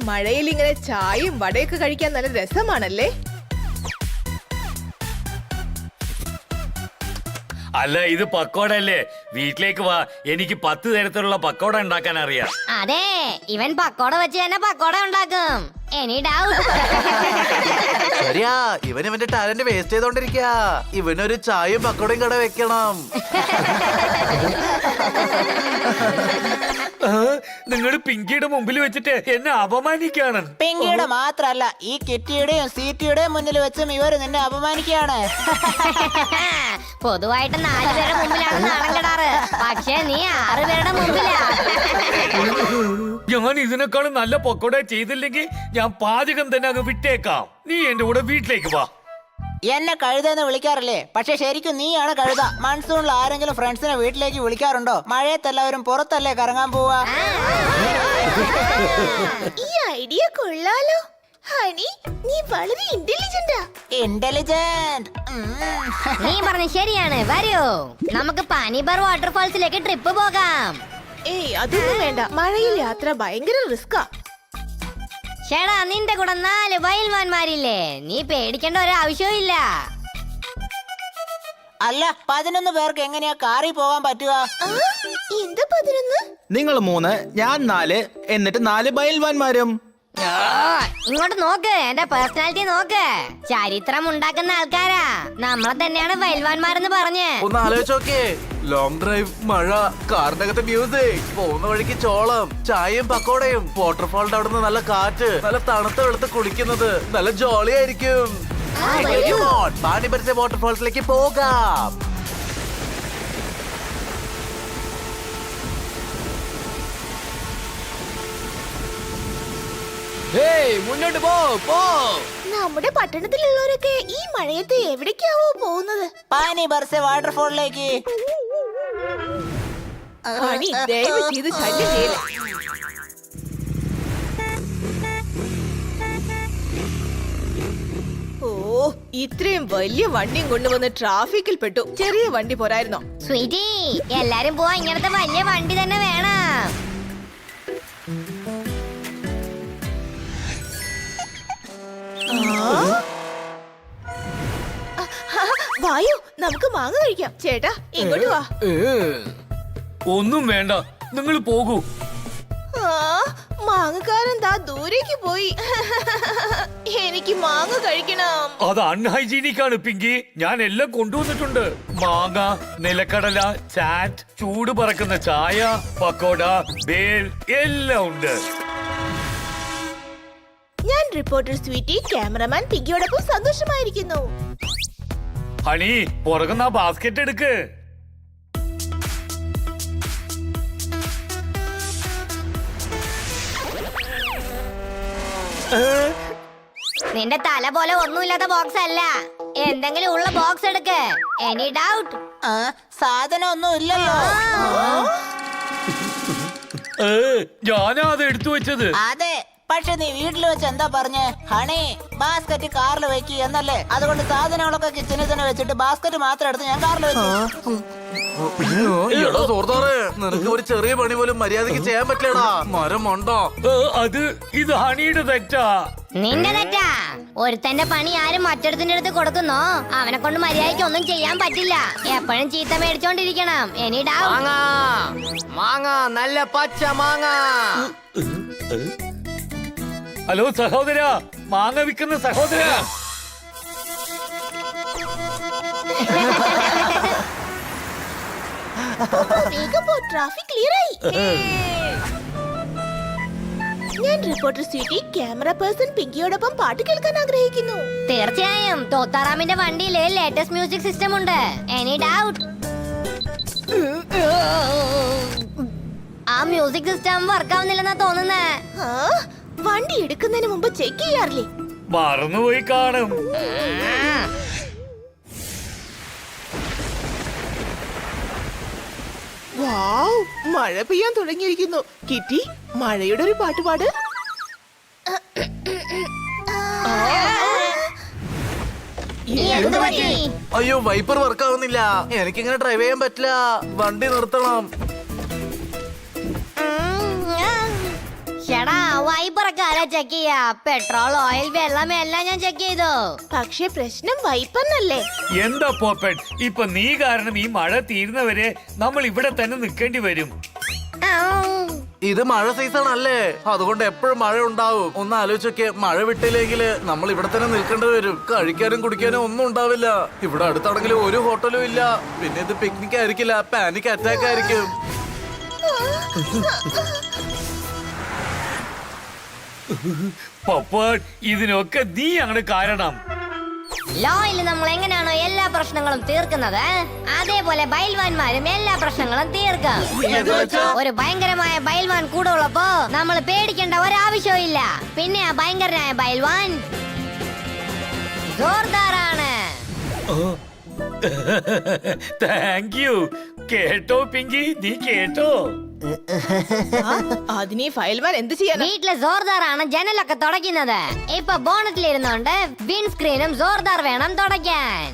മഴയിൽ ഇങ്ങനെ ചായയും വടയൊക്കെ കഴിക്കാൻ നല്ല രസമാണല്ലേ? അല്ല, ഇത് പക്കോട അല്ലേ? വീട്ടിലേക്ക് വാ, എനിക്ക് 10 തരത്തിലുള്ള പക്കോട ഉണ്ടാക്കാൻ അറിയാം. അതെ, ഇവൻ പക്കോട വെച്ച് തന്നെ പക്കോട ഉണ്ടാക്കും. Any doubt? ശരിയാ, ഇവന്റെ ടാലന്റ് വേസ്റ്റ് ചെയ്തോണ്ടിരിക്ക. ഇവനൊരു ചായയും പക്കോടയും കട വെക്കണം. നിങ്ങൾ പിങ്കിയുടെ മുമ്പിൽ വെച്ചിട്ട് എന്നെ അപമാനിക്കാണ്. പിങ്കിയുടെ മാത്രല്ല, ഈ കിറ്റിയുടെയും സീറ്റിയുടെയും മുന്നിൽ വെച്ചും ഇവര് നിന്നെ അപമാനിക്കുകയാണ്. പൊതുവായിട്ട് 4 പേരുടെ മുമ്പിലാണ് നാണം കെടാറ്, പക്ഷെ നീ 6 പേരുടെ മുമ്പിലാ. ഞാൻ ഇതിനേക്കാളും നല്ല പക്കോട ചെയ്തില്ലെങ്കിൽ ഞാൻ പാചകം തന്നെ അങ്ങ് വിട്ടേക്കാം. നീ എന്റെ കൂടെ വീട്ടിലേക്ക് വാ. എന്നെ കഴുതെന്ന് വിളിക്കാറില്ലേ? പക്ഷെ ശരിക്കും നീയാണ് കഴുത. മൺസൂണിൽ ആരെങ്കിലും ഫ്രണ്ട്സിനെ വീട്ടിലേക്ക് വിളിക്കാറുണ്ടോ? മഴയത്തെല്ലാവരും പുറത്തല്ലേ കറങ്ങാൻ പോവാ? ഈ ഐഡിയ കൊള്ളാലോ. ഹണി, നീ വളരെ ഇന്റലിജന്റാ. ഇന്റലിജന്റ്. നീ പറഞ്ഞ ശരിയാണ്. വരൂ, നമുക്ക് പാനിബർ വാട്ടർഫാൾസിലേക്ക് ട്രിപ്പ് പോകാം. ഏയ്, അതൊന്നും വേണ്ട. മഴയിൽ യാത്ര ഭയങ്കര റിസ്കാ. ചേടാ, നിന്റെ കൂടെ 4 വയൽവാന്മാരില്ലേ? നീ പേടിക്കേണ്ട ഒരു ആവശ്യവും ഇല്ല. അല്ല, 11 പേർക്ക് എങ്ങനെയാ കാറിൽ പോകാൻ പറ്റുക? എന്ത് 11? നിങ്ങൾ 3, ഞാൻ 4, എന്നിട്ട് 4 ബയൽവാന്മാരും. ഇങ്ങോട്ട് നോക്ക്, എന്റെ പേഴ്സണാലിറ്റി നോക്ക്. ചരിത്രം ഉണ്ടാക്കുന്ന ആൾക്കാരാ. നമ്മളെ തന്നെയാണ് വയൽവാന്മാരെന്ന് പറഞ്ഞ്. ഒന്ന് ആലോചിച്ച് നോക്കിയേ. ലോങ് ഡ്രൈവ്, മഴ, കാറിനകത്ത് മ്യൂസിക്, പോകുന്ന വഴിക്ക് ചോളം, ചായയും പക്കോടയും, വാട്ടർഫാളിന്റെ അവിടെ നിന്ന് നല്ല കാറ്റ്, നല്ല തണുത്ത വെളുത്ത് കുടിക്കുന്നത് നല്ല ജോളി ആയിരിക്കും. പാനിപരിച്ച വാട്ടർഫാൾസിലേക്ക് പോകാം. മുന്നോട്ട് പോ. നമ്മുടെ പട്ടണത്തിലുള്ളവരൊക്കെ ഈ മഴയത്ത് എവിടേക്കാവോ പോകുന്നത്? പാനി ബർസെ വാട്ടർഫോളിലേക്ക്. ഹണി, ദയവ് ചെയ്ത് ശല്യം ചെയ്യില്ല. ഓ, ഇത്രയും വലിയ വണ്ടിയും കൊണ്ടുവന്ന് ട്രാഫിക്കിൽ പെട്ടു. ചെറിയ വണ്ടി പോരായിരുന്നോ? സ്വീറ്റി, എല്ലാരും പോവാ, ഇങ്ങനത്തെ വലിയ വണ്ടി തന്നെ വേണം. വായു, നമുക്ക് മാങ്ങ കഴിക്കാം. ചേട്ടാ, ഇങ്ങോട്ട് വാ. ഒന്നും വേണ്ട, നിങ്ങൾ പോകൂ. മാങ്ങക്കാരൻ ദാ ദൂരേക്ക് പോയി. എനിക്ക് മാങ്ങ കഴിക്കണം. അത് അൺഹൈജീനിക് ആണ് പിങ്കി. ഞാൻ എല്ലാം കൊണ്ടുവന്നിട്ടുണ്ട്. മാങ്ങ, നിലക്കടല, ചാറ്റ്, ചൂട് പറക്കുന്ന ചായ, പക്കോട, ബേൽ എല്ലാം ഉണ്ട്. ഞാൻ റിപ്പോർട്ടർ സ്വീറ്റി, ക്യാമറമാൻ പിങ്കിയോടൊപ്പം സന്തോഷമായിരിക്കുന്നു. ഹണി, പുറകുന്ന ബാസ്കറ്റ് എടുക്ക്. നിന്റെ തല പോലെ ഒന്നുമില്ലാത്ത ബോക്സ് അല്ല, എന്തെങ്കിലും ഉള്ള ബോക്സ് എടുക്ക്. Any doubt? സാധനം ഒന്നും ഇല്ലല്ലോ. ഞാനാ അത് എടുത്തു വെച്ചത്. അതെ, പക്ഷെ നീ വീട്ടിൽ വെച്ച് എന്താ പറഞ്ഞേ? ഹണി, ബാസ്കറ്റ് കാറിൽ വെക്കി എന്നല്ലേ? അതുകൊണ്ട് സാധനങ്ങളൊക്കെ കിച്ചണിൽ തന്നെ വെച്ചിട്ട് ബാസ്കറ്റ് മാത്രം എടുത്ത് ഞാൻ കാറിൽ വെച്ചു. എടാ സുഹൃത്താറെ, നിനക്ക് ഒരു ചെറിയ പണി പോലും മര്യാദക്ക് ചെയ്യാൻ പറ്റില്ലടാ. മരം ഉണ്ടോ? ഇത് ഹണിയുടെ തെറ്റാ. നിന്റെ തെറ്റാ. ഒരുത്തന്റെ പണി ആരും മറ്റൊരുത്തിന്റെ അടുത്ത് കൊടുക്കുന്നോ അവനെ കൊണ്ട് മര്യാദയ്ക്ക് ഒന്നും ചെയ്യാൻ പറ്റില്ല. എപ്പോഴും ചീത്ത മേടിച്ചോണ്ടിരിക്കണം. Any doubt? മാങ്ങ, നല്ല പച്ച മാങ്ങ. ഹലോ സഹോദര, മാങ്ങ വിൽക്കുന്ന സഹോദര. വേഗം പോ, ട്രാഫിക് ക്ലിയർ ആയി. ഞാൻ റിപ്പോർട്ടർ സ്വീറ്റി, ക്യാമറ പേഴ്സൺ പിങ്കിയോടൊപ്പം പാട്ട് കേൾക്കാൻ ആഗ്രഹിക്കുന്നു. തീർച്ചയായും. തോത്താറാമിന്റെ വണ്ടിയില് ലേറ്റസ്റ്റ് മ്യൂസിക് സിസ്റ്റം ഉണ്ട്. Any doubt? ആ മ്യൂസിക് സിസ്റ്റം വർക്ക് ആവുന്നില്ലെന്നാ തോന്നുന്നേ. വണ്ടി എടുക്കുന്നതിന് മുമ്പ് ചെക്ക് ചെയ്യാറില്ലേ? മറന്നുപോയി കാണും. വാവ്, മഴ പെയ്യാൻ തുടങ്ങിയിരിക്കുന്നു. കിറ്റി, മഴയുടെ ഒരു പാട്ട് പാട്. അയ്യോ, വൈപ്പർ വർക്ക് ആവുന്നില്ല. എനിക്കിങ്ങനെ ഡ്രൈവ് ചെയ്യാൻ പറ്റില്ല. വണ്ടി നിർത്തണം. ചേടാ വൈപ്പറൊക്കെ ആരാ ചെക്ക് ചെയ്യാ? പെട്രോൾ, ഓയിൽ, വെള്ളം എല്ലാം ഞാൻ ചെക്ക് ചെയ്തു. പക്ഷെ പ്രശ്നം വൈപ്പന്നല്ലേ? എന്താ പോപ്പറ്റ്, ഇപ്പൊ നീ കാരണം ഈ മഴ തീരുന്നവരെ നമ്മൾ ഇവിടെ തന്നെ നിൽക്കേണ്ടി വരും. ഇത് മഴ സീസൺ അല്ലേ, അതുകൊണ്ട് എപ്പോഴും മഴ ഉണ്ടാവും. ഒന്ന് ആലോചിച്ചൊക്കെ, മഴ വിട്ടില്ലെങ്കിൽ നമ്മൾ ഇവിടെ തന്നെ നിൽക്കേണ്ടി വരും. കഴിക്കാനും കുടിക്കാനും ഒന്നും ഉണ്ടാവില്ല. ഇവിടെ അടുത്താണെങ്കിൽ ഒരു ഹോട്ടലും ഇല്ല. പിന്നെ ഇത് പിക്നിക് ആയിരിക്കില്ല, പാനിക് അറ്റാക്ക് ആയിരിക്കും. പോപ്പറ്റ്, ഇതിനൊക്കെ നീ അങ്ങനെ കാരണം. ലോയിൽ നമ്മൾ എങ്ങനെയാണോ എല്ലാ പ്രശ്നങ്ങളും തീർക്കുന്നത്, അതേപോലെ ബൈൽവാൻമാരും എല്ലാ പ്രശ്നങ്ങളും തീർക്കും. ഒരു ഭയങ്കരമായ ബൈൽവാൻ കൂടെ ഉള്ളപ്പോ നമ്മൾ പേടിക്കേണ്ട ഒരാവശ്യവും ഇല്ല. പിന്നെ ആ ഭയങ്കരനായ ബൈൽവാൻ ജോർദാറാണ്. Thank you. കേട്ടോ പിങ്കി, നീ കേട്ടോ? അതിനീ ഫയൽമാൻ എന്ത് ചെയ്യാനാ? വീട്ടിലെ ജോർദാറാണ് ജനലൊക്കെ തുടയ്ക്കുന്നത്. ഇപ്പൊ ബോണറ്റിലിരുന്നോണ്ട് വിൻസ്ക്രീനും ജോർദാർ വേണം തുടയ്ക്കാൻ.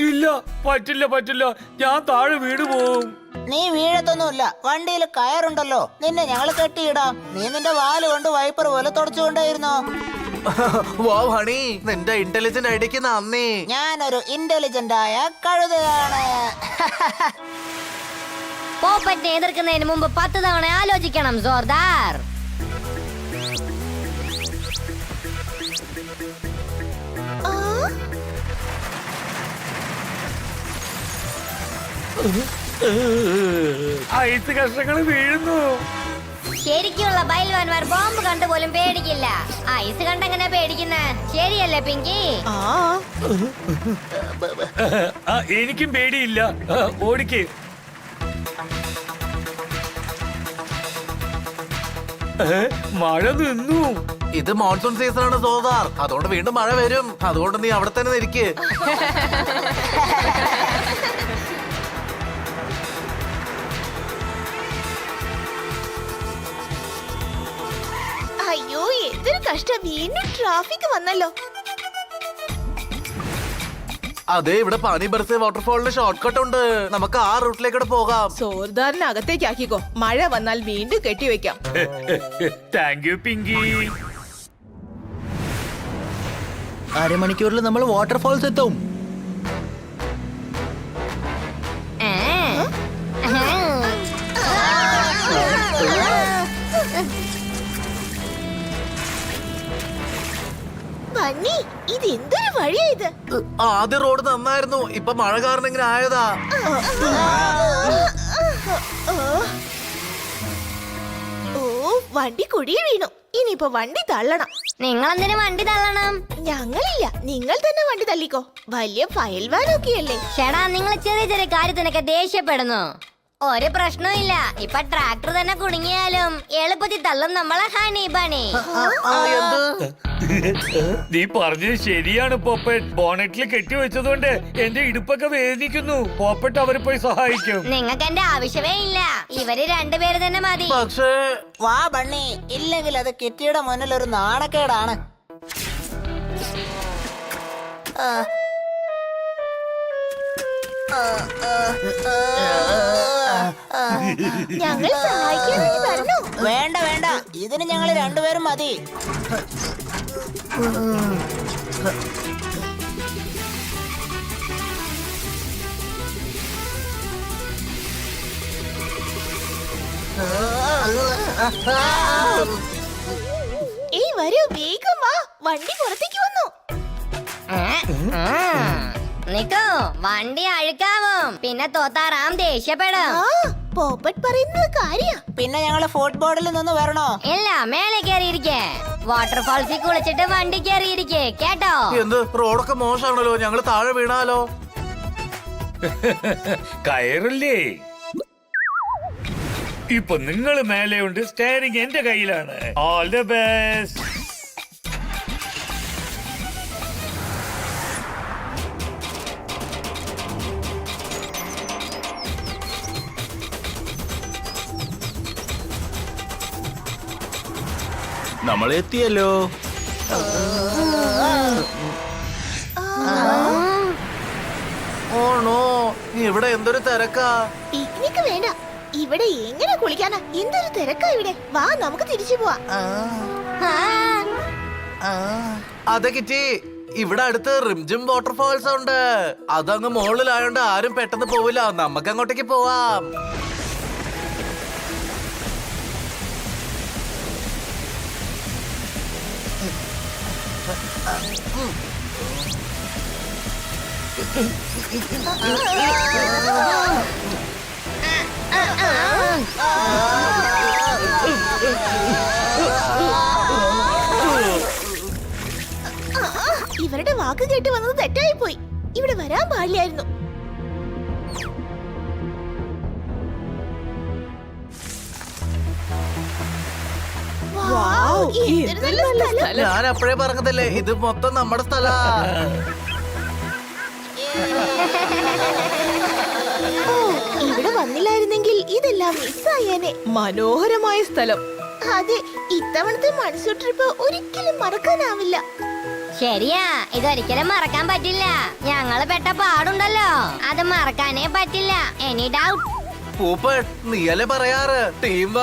ഇല്ല, പറ്റില്ല പറ്റില്ല, ഞാൻ താഴെ വീട് പോവും. നീ വീഴത്തൊന്നുമില്ല, വണ്ടിയിൽ കയറുണ്ടല്ലോ, നിന്നെ ഞങ്ങൾ കെട്ടിയിടാം. നീ നിന്റെ വാല് കൊണ്ട് വൈപ്പർ പോലെ തുടച്ചുകൊണ്ടേയിരുന്നോ? വാവ് ഹണി, നിന്റെ ഇന്റലിജന്റ് ഐഡിയക്ക് നന്ദി. ഞാനൊരു ഇന്റലിജന്റ് ആയ കഴുതയാണ്. പോപ്പറ്റിനെ എതിർക്കുന്നതിന് മുമ്പ് 10 തവണ ആലോചിക്കണം ജോർദാർ. ഐസ് കഷ്ണങ്ങൾ വീഴുന്നു. ശരിക്കുള്ള ബൈൽവാൻമാർ ബോംബ് കണ്ടു പോലും പേടിക്കില്ല. ഐസ് കണ്ടെങ്ങനെ പേടിക്കുന്ന? ശരിയല്ലേ പിങ്കി? എനിക്കും പേടിയില്ല. ഓടിക്ക്. മഴ നിന്നു. ഇത് മോൺസൂൺ സീസൺ ആണ് സോദാർ, അതുകൊണ്ട് വീണ്ടും മഴ വരും. അതുകൊണ്ട് നീ അവിടെ തന്നെ ഇരിക്ക്. അയ്യോ, എന്തൊരു കഷ്ടം, വീണ്ടും ട്രാഫിക് വന്നല്ലോ. അതെ, ഇവിടെ പാനി ബർസെ വാട്ടർഫോളിന് ഷോർട്ട് കട്ട് ഉണ്ട്. നമുക്ക് ആ റൂട്ടിലേക്കൂടെ പോകാം. സോർദാറിനെ അകത്തേക്ക് ആക്കിക്കോ, മഴ വന്നാൽ വീണ്ടും കെട്ടിവെക്കാം. Thank you Pinky. അരമണിക്കൂറിൽ നമ്മൾ വാട്ടർഫോൾസ് എത്തും. ബണ്ണി, ഇത് എന്തൊരു വഴിയാ ഇത്? ആദ്യ റോഡ് നന്നായിരുന്നു, ഇപ്പൊ മഴ കാരണം ഇങ്ങനെ ആയതാ. ഓ, വണ്ടി കുഴിയിൽ വീണു. ഇനിയിപ്പോ വണ്ടി തള്ളണം. നിങ്ങൾ എന്തിനു വണ്ടി തള്ളണം? ഞങ്ങളില്ല, നിങ്ങൾ തന്നെ വണ്ടി തള്ളിക്കോ. വലിയ ഫയൽവാനൊക്കെയല്ലേ. ചേടാ, നിങ്ങൾ ചെറിയ ചെറിയ കാര്യത്തിനൊക്കെ ദേഷ്യപ്പെടുന്നു. ഒരു പ്രശ്നവും ഇല്ല. ഇപ്പൊ ട്രാക്ടർ തന്നെ കുടുങ്ങിയാലും എളുപ്പത്തിൽ തള്ളും നമ്മളെ ഹണി ബണി. നീ പറഞ്ഞത് ശരിയാണ് പോപ്പറ്റ്. ബോണറ്റിൽ കെട്ടിവെച്ചതുകൊണ്ട് എന്റെ ഇടുപ്പൊക്കെ വേദനിക്കുന്നു. പോപ്പറ്റ് അവരെ പോയി സഹായിക്കും. നിങ്ങൾക്ക് എന്റെ ആവശ്യമേ ഇല്ല, ഇവര് രണ്ടുപേര് തന്നെ മതി. പക്ഷേ വാ ബണ്ണി, ഇല്ലെങ്കിൽ അത് കിറ്റിയുടെ മുന്നിൽ ഒരു നാണക്കേടാണ്. ഞങ്ങൾ സഹായിക്കാൻ വേണ്ടി വരണോ? വേണ്ട വേണ്ട, ഇതിന് ഞങ്ങൾ രണ്ടുപേരും മതി. ഏയ് വരൂ, വേഗം വാ, വണ്ടി പുറത്തേക്ക് വന്നു. നിക്കോ, വണ്ടി അഴുക്കാവും. പിന്നെ തോത്താറാം ദേഷ്യപ്പെടും. പോപ്പറ്റ് പറയുന്നത് കാര്യ. പിന്നെ ഞങ്ങള് ഫുട്ബോളിൽ നിന്ന് വരണോ? ഇല്ല, മേലെ കയറിയിരിക്കേ. വാട്ടർഫാൾസിൽ കുളിച്ചിട്ട് വണ്ടി കയറിയിരിക്കേ, കേട്ടോ? എന്ത്, റോഡൊക്കെ മോശമാണല്ലോ, ഞങ്ങള് താഴെ വീണാലോ? കയറില്ലേ? ഇപ്പൊ നിങ്ങൾ മേലെയുണ്ട്, സ്റ്റെയറിംഗ് എന്റെ കയ്യിലാണ്. All the best. നമ്മൾ എത്തിയല്ലോ. ഓണോ, ഇവിടെ എന്തൊരു തിരക്കാ. പിക്നിക് വേണ്ട, ഇവിടെ എങ്ങനെ കുളിക്കാനാ? എന്തൊരു തിരക്കാ ഇവിടെ. വാ നമുക്ക് തിരിച്ചു പോവാം. അതെ കിറ്റി, ഇവിടെ അടുത്ത് റിംജിം വാട്ടർഫാൾസ് ഉണ്ട്. അതങ്ങ് മുകളിലായോണ്ട് ആരും പെട്ടെന്ന് പോവില്ല. നമുക്ക് അങ്ങോട്ടേക്ക് പോവാം. ഇവരുടെ വാക്ക് കേട്ട് വന്നത് തെറ്റായി പോയി. ഇവിടെ വരാൻ പാടില്ലായിരുന്നു. വൗ, എന്തൊരു നല്ല സ്ഥലം. ഞാൻ അപ്പോഴേ പറഞ്ഞതല്ലേ, ഇത് മൊത്തം നമ്മുടെ സ്ഥലാ. ഇവിടെ വന്നില്ലായിരുന്നെങ്കിൽ ഇതെല്ലാം മിസ്സായേനെ. മനോഹരമായ സ്ഥലം. അതെ, ഇത്തവണത്തെ മൺസൂൺ ട്രിപ്പ് ഒരിക്കലും മറക്കാനാവില്ല. ശരിയാ, ഇതൊരിക്കലും മറക്കാൻ പറ്റില്ല. ഞങ്ങള് പെട്ട പാടുണ്ടല്ലോ, അത് മറക്കാനേ പറ്റില്ല. Any doubt? പൂപ്പ, നീയല്ലേ പറയാറ് ടീം